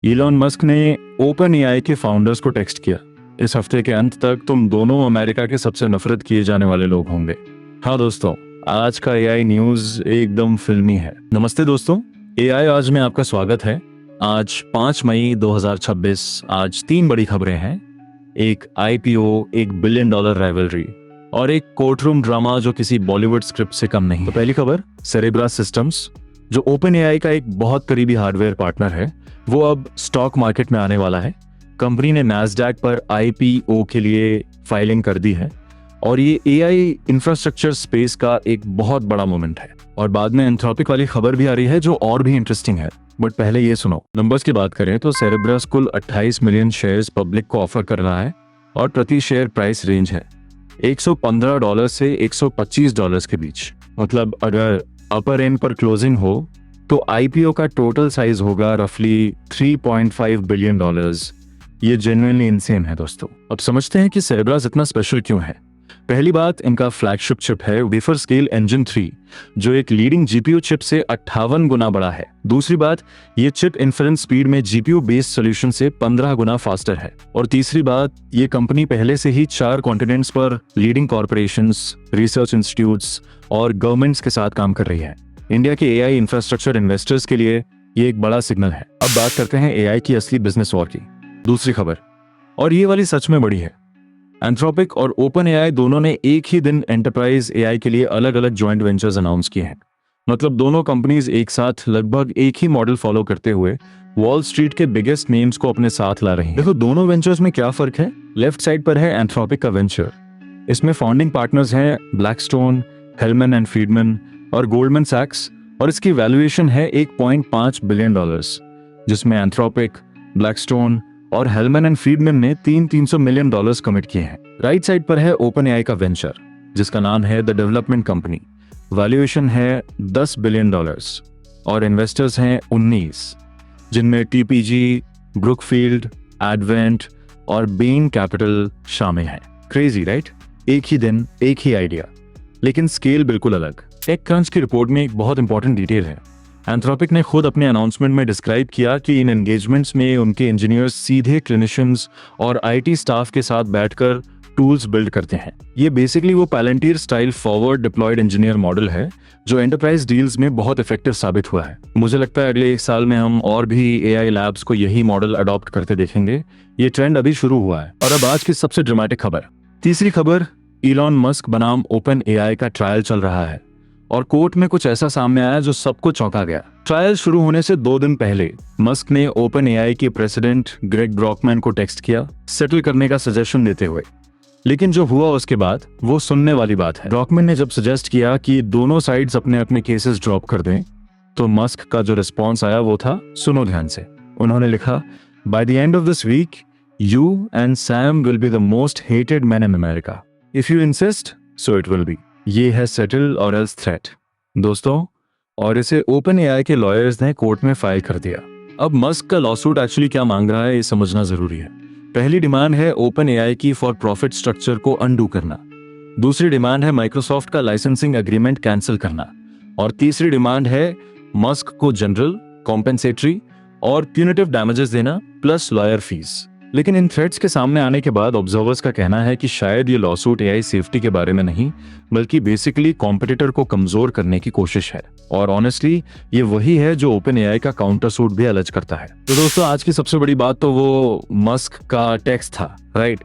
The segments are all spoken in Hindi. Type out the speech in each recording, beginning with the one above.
इलॉन मस्क ने ओपन एआई के फाउंडर्स को टेक्स्ट किया, इस हफ्ते के अंत तक तुम दोनों अमेरिका के सबसे नफरत किए जाने वाले लोग होंगे। हाँ दोस्तों, आज का एआई न्यूज एकदम फिल्मी है। नमस्ते दोस्तों, एआई आज में आपका स्वागत है। आज 5 मई 2026। आज 3 बड़ी खबरें हैं, एक आईपीओ, एक $1 बिलियन राइवलरी और एक कोर्टरूम ड्रामा जो किसी बॉलीवुड स्क्रिप्ट से कम नहीं। तो पहली खबर, सेरेब्रस सिस्टम्स जो ओपन एआई का एक बहुत करीबी हार्डवेयर पार्टनर है, वो अब स्टॉक मार्केट में आने वाला है। कंपनी ने नैस्डैक पर आईपीओ के लिए फाइलिंग कर दी है और ये एआई इंफ्रास्ट्रक्चर स्पेस का एक बहुत बड़ा मोमेंट है। और बाद में एंथ्रोपिक वाली खबर भी आ रही है जो और भी इंटरेस्टिंग है, बट पहले ये सुनो। नंबर्स की बात करें तो सेरेब्रस कुल 28 मिलियन शेयर्स पब्लिक को ऑफर कर रहा है और प्रति शेयर प्राइस रेंज है $115 से $125 के बीच। मतलब अगर अपर एंड पर क्लोजिंग हो तो आईपीओ का टोटल साइज होगा रफली $3.5 बिलियन। ये जेन्युइनली इनसेन है दोस्तों। अब समझते हैं कि सेरेब्रस इतना स्पेशल क्यों है। पहली बात, इनका फ्लैगशिप चिप है वेफर स्केल इंजन 3, जो एक लीडिंग जीपीयू चिप से 58 गुना बड़ा है। दूसरी बात, ये चिप इन्फरेंस स्पीड में जीपीयू बेस्ड सॉल्यूशन से 15 गुना फास्टर है। और तीसरी बात, ये कंपनी पहले से ही 4 कॉन्टिनेंट्स पर लीडिंग कॉर्पोरेशंस, रिसर्च इंस्टीट्यूट्स और गवर्नमेंट्स के साथ काम कर रही है। इंडिया के एआई इंफ्रास्ट्रक्चर इन्वेस्टर्स के लिए ये एक बड़ा सिग्नल है। अब बात करते हैं एआई की असली बिजनेस वॉर की। दूसरी खबर, और ये वाली सच में बड़ी है। एंथ्रोपिक और ओपन एआई दोनों ने एक ही दिन एंटरप्राइज एआई के लिए अलग अलग जॉइंट वेंचर्स अनाउंस किए हैं। मतलब दोनों कंपनीज एक साथ लगभग एक ही मॉडल फॉलो करते हुए वॉल स्ट्रीट के बिगेस्ट नेम्स को अपने साथ ला रही हैं। देखो दोनों वेंचर्स में क्या फर्क है। लेफ्ट साइड पर है एंथ्रोपिक का वेंचर, इसमें फाउंडिंग पार्टनर्स हैं ब्लैकस्टोन, हेलमन एंड फ्रीडमैन और गोल्डमैन सैक्स, और इसकी वैल्यूएशन है $1.5 बिलियन, जिसमें एंथ्रोपिक, ब्लैकस्टोन और हेलमन एंड फ्रीडमैन ने $300 मिलियन कमिट किए हैं। राइट साइड पर है ओपन एआई का वेंचर, जिसका नाम है द डेवलपमेंट कंपनी। वैल्यूएशन है $10 बिलियन और इन्वेस्टर्स हैं 19, जिनमें टीपीजी, ब्रुकफील्ड, एडवेंट और बेन कैपिटल शामिल हैं। Crazy right? एक ही दिन, एक ही आइडिया, लेकिन स्केल बिल्कुल अलग। टेक क्रंच की रिपोर्ट में एक बहुत इंपॉर्टेंट डिटेल है। एंथ्रोपिक ने खुद अपने अनाउंसमेंट में डिस्क्राइब किया कि इन एंगेजमेंट्स में उनके इंजीनियर्स सीधे क्लिनिशियंस और आईटी स्टाफ के साथ बैठकर टूल्स बिल्ड करते हैं। ये बेसिकली वो Palantir style forward deployed engineer model है जो एंटरप्राइज डील्स में बहुत इफेक्टिव साबित हुआ है। मुझे लगता है अगले 1 साल में हम और भी एआई लैब्स को यही मॉडल अडॉप्ट करते देखेंगे। ये ट्रेंड अभी शुरू हुआ है। और अब आज की सबसे ड्रामेटिक खबर। तीसरी खबर, इलॉन मस्क बनाम ओपन एआई का ट्रायल चल रहा है और कोर्ट में कुछ ऐसा सामने आया जो सबको चौंका गया। ट्रायल शुरू होने से 2 दिन पहले मस्क ने ओपन एआई के प्रेसिडेंट ग्रेग ब्रॉकमैन को टेक्स्ट किया सेटल करने का सजेशन देते हुए। लेकिन जो हुआ उसके बाद वो सुनने वाली बात है। ब्रॉकमैन ने जब सजेस्ट किया कि दोनों साइड्स अपने अपने केसेस ड्रॉप कर दें, तो मस्क का जो रिस्पॉन्स आया वो था, सुनो ध्यान से। उन्होंने लिखा, by the end of this week you and Sam will be the most hated man in America. If you insist so it will be. ये है सेटल और एल्स थ्रेट दोस्तों, और इसे ओपन एआई के लॉयर्स ने कोर्ट में फाइल कर दिया। अब मस्क का लॉसूट एक्चुअली क्या मांग रहा है ये समझना जरूरी है। पहली डिमांड है ओपन एआई की फॉर प्रॉफिट स्ट्रक्चर को अनडू करना। दूसरी डिमांड है माइक्रोसॉफ्ट का लाइसेंसिंग एग्रीमेंट कैंसिल करना। और तीसरी डिमांड है मस्क को जनरल, कॉम्पेंसेटरी और प्यूनिटिव डैमेजेस देना प्लस लॉयर फीस। लेकिन इन थ्रेट्स के सामने आने के बाद ऑब्जर्वर्स का कहना है कि शायद ये लॉसूट एआई सेफ्टी के बारे में नहीं, बल्कि बेसिकली कॉम्पिटिटर को कमजोर करने की कोशिश है। और ऑनेस्टली ये वही है जो ओपन एआई का काउंटर सूट भी अलग करता है। तो दोस्तों, आज की सबसे बड़ी बात तो वो मस्क का टेक्स्ट था, राइट?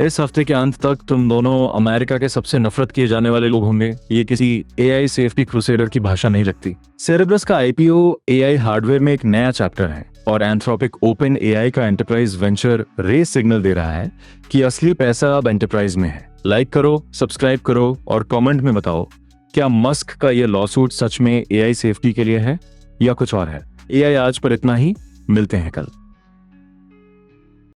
इस हफ्ते के अंत तक तुम दोनों अमेरिका के सबसे नफरत किए जाने वाले लोग होंगे। ये किसी एआई सेफ्टी क्रूसेडर की भाषा नहीं लगती। सेरेब्रस का आईपीओ एआई हार्डवेयर में एक नया चैप्टर है और एंथ्रोपिक ओपन एआई का एंटरप्राइज वेंचर रेस सिग्नल दे रहा है कि असली पैसा अब एंटरप्राइज में है। लाइक करो, सब्सक्राइब करो और कमेंट में बताओ, क्या मस्क का ये लॉसूट सच में एआई सेफ्टी के लिए है या कुछ और है। एआई आज पर इतना ही, मिलते हैं कल।